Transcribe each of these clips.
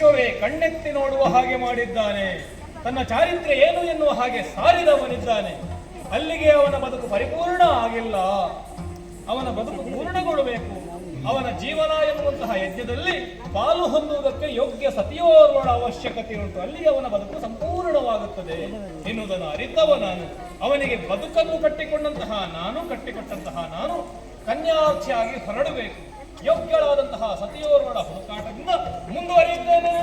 ವಿಶ್ವವೇ ಕಣ್ಣೆತ್ತಿ ನೋಡುವ ಹಾಗೆ ಮಾಡಿದ್ದಾನೆ. ತನ್ನ ಚಾರಿತ್ರ್ಯ ಏನು ಎನ್ನುವ ಹಾಗೆ ಸಾರಿದವನಿದ್ದಾನೆ. ಅಲ್ಲಿಗೆ ಅವನ ಬದುಕು ಪರಿಪೂರ್ಣ ಆಗಿಲ್ಲ. ಅವನ ಬದುಕು ಪೂರ್ಣಗೊಳ್ಳಬೇಕು. ಅವನ ಜೀವನ ಎನ್ನುವಂತಹ ಯಜ್ಞದಲ್ಲಿ ಪಾಲು ಹೊಂದುವುದಕ್ಕೆ ಯೋಗ್ಯ ಸತಿಯೋರ್ವಳ ಅವಶ್ಯಕತೆ ಉಂಟು. ಅಲ್ಲಿಗೆ ಅವನ ಬದುಕು ಸಂಪೂರ್ಣವಾಗುತ್ತದೆ ಎನ್ನುವುದನ್ನು ಅರಿತವ ನಾನು. ಅವನಿಗೆ ಬದುಕನ್ನು ಕಟ್ಟಿಕೊಂಡಂತಹ ಕಟ್ಟಿಕೊಟ್ಟಂತಹ ನಾನು ಕನ್ಯಾರ್ಥಿಯಾಗಿ ಹೊರಡಬೇಕು. ಯೋಗ್ಯಳಾದಂತಹ ಸತಿಯೋರ್ವಳ ಹುಡುಕಾಟದಿಂದ ಮುಂದುವರಿಯುತ್ತೇನೆ.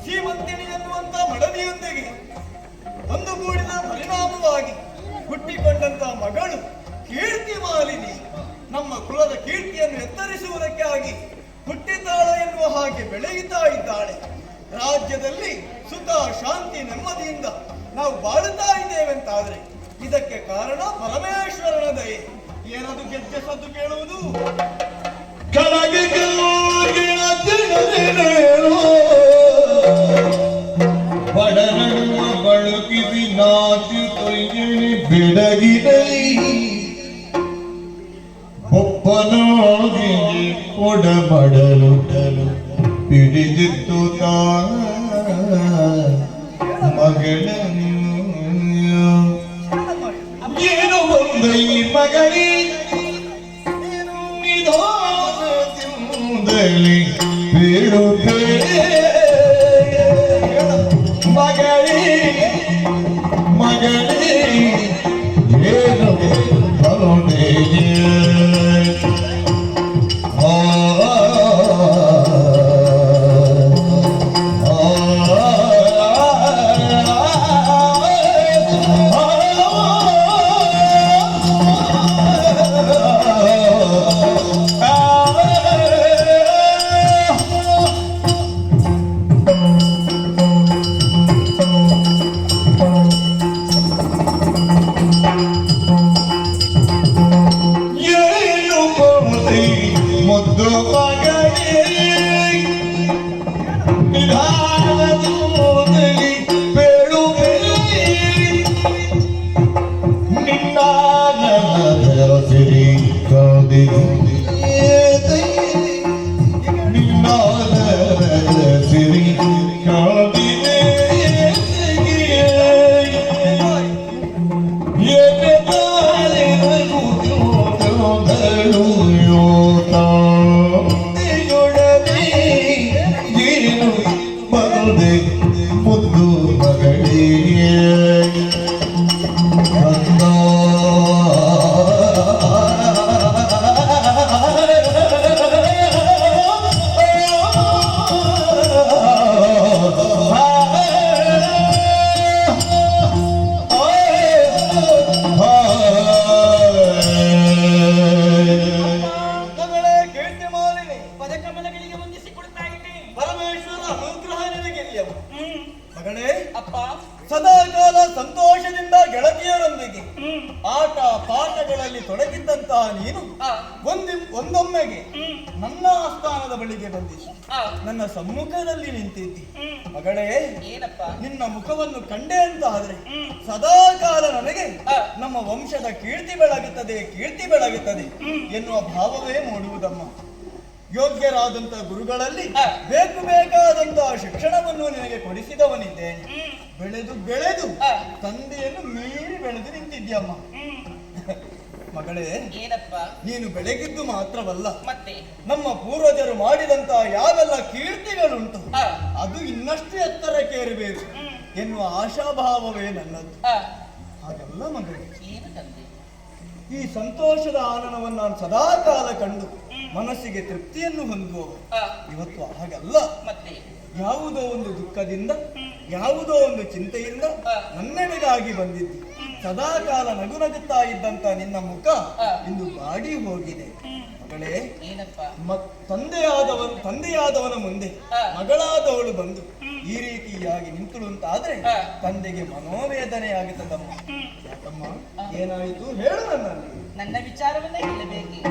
ಶ್ರೀಮಂತಿನಿ ಎನ್ನುವಂತ ಮಡದಿಯೊಂದಿಗೆ ಒಂದುಗೂಡಿದ ಪರಿಣಾಮವಾಗಿ ಹುಟ್ಟಿಕೊಂಡಂತ ಮಗಳು ಕೀರ್ತಿ ಮಾಲಿನಿ ನಮ್ಮ ಕುಲದ ಕೀರ್ತಿಯನ್ನು ಎತ್ತರಿಸುವುದಕ್ಕಾಗಿ ಹುಟ್ಟಿದ್ದಾಳ ಎನ್ನುವ ಹಾಗೆ ಬೆಳೆಯುತ್ತಾ ಇದ್ದಾಳೆ. ರಾಜ್ಯದಲ್ಲಿ ಸುಖ ಶಾಂತಿ ನೆಮ್ಮದಿಯಿಂದ ನಾವು ಬಾಳುತ್ತಾ ಇದ್ದೇವೆಂತಾದ್ರೆ ಇದಕ್ಕೆ ಕಾರಣ ಪರಮೇಶ್ವರನ ದಯೆ. ಏನದು ಗೆಜ್ಜೆ ಸದ್ದು ಕೇಳುವುದು? ಬಡನನ್ನು ಬಳುಕಿಸಿ ನಾಚು ತೊಯ್ಯಣಿ ಬೆಡಗಿದೈ ಒಪ್ಪನಾಗಿ ಒಡಮಡಲುಟಲು ಹಿಡಿದಿತ್ತು ಮಗಳನ್ನು ಏನು ಬಂದೈ ಮಗಳಿ ನಿಧಾನದಿಂದಲೇ ಬೀಳುತ್ತೇ ಮಗಳಿ ಮಗಳಿ ಏನು ಬರುಣೆ ಗೆಳತಿಯರೊಂದಿಗೆ ಆಟ ಪಾಠಗಳಲ್ಲಿ ತೊಡಗಿದ್ದಂತಹ ನೀನು ಒಂದೊಮ್ಮೆಗೆ ನನ್ನ ಆಸ್ಥಾನದ ಬಳಿಗೆ ಬಂದಿದ್ದಿ, ನನ್ನ ಸಮ್ಮುಖದಲ್ಲಿ ನಿಂತಿದ್ದಿ. ಮಗಳೇ, ನಿನ್ನ ಮುಖವನ್ನು ಕಂಡೆ ಅಂತ ಆದ್ರೆ ಸದಾ ಕಾಲ ನನಗೆ ನಮ್ಮ ವಂಶದ ಕೀರ್ತಿ ಬೆಳಗುತ್ತದೆ ಎನ್ನುವ ಭಾವವೇ ಮೂಡುವುದಮ್ಮ. ಯೋಗ್ಯರಾದಂತಹ ಗುರುಗಳಲ್ಲಿ ಬೇಕಾದಂತಹ ಶಿಕ್ಷಣವನ್ನು ನಿನಗೆ ಕೊಡಿಸಿದವನಿದ್ದೇನೆ. ಬೆಳೆದು ತಂದೆಯನ್ನು ಮೀರಿ ಬೆಳೆದು ನಿಂತಿದ್ಯಮ್ಮ. ಮಗಳೇ, ನೀನು ಬೆಳಗಿದ್ದು ಮಾತ್ರವಲ್ಲ, ಮತ್ತೆ ನಮ್ಮ ಪೂರ್ವಜರು ಮಾಡಿದಂತಹ ಯಾವೆಲ್ಲ ಕೀರ್ತಿಗಳುಂಟು ಅದು ಇನ್ನಷ್ಟು ಎತ್ತರಕ್ಕೇರಬೇಕು ಎನ್ನುವ ಆಶಾಭಾವವೇ ನನ್ನದು. ಹಾಗಲ್ಲ ಮಗಳೇ, ಈ ಸಂತೋಷದ ಆನಂದವನ್ನು ನಾನು ಸದಾ ಕಾಲ ಕಂಡು ಮನಸ್ಸಿಗೆ ತೃಪ್ತಿಯನ್ನು ಹೊಂದುವ ಇವತ್ತು ಹಾಗಲ್ಲ. ಮತ್ತೆ ಯಾವುದೋ ಒಂದು ದುಃಖದಿಂದ, ಯಾವುದೋ ಒಂದು ಚಿಂತೆಯಿಂದ ನನ್ನೆಡೆಗಾಗಿ ಬಂದಿದ್ದಿ. ಸದಾ ಕಾಲ ನಗುತ್ತಾ ಇದ್ದಂತ ನಿನ್ನ ಮುಖ ಇಂದು ಬಾಡಿ ಹೋಗಿದೆ. ಮಗಳೇ, ತಂದೆಯಾದವನ ಮುಂದೆ ಮಗಳಾದವಳು ಬಂದು ಈ ರೀತಿಯಾಗಿ ನಿಂತಳು ಅಂತಾದ್ರೆ ತಂದೆಗೆ ಮನೋವೇದನೆ ಆಗುತ್ತದಮ್ಮ. ಯಾಕಮ್ಮ, ಏನಾಯಿತು ಹೇಳು ನನ್ನ ವಿಚಾರವನ್ನೇ ಹೇಳಬೇಕೆ?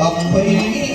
ಅಪ್ಪಯ್ಯ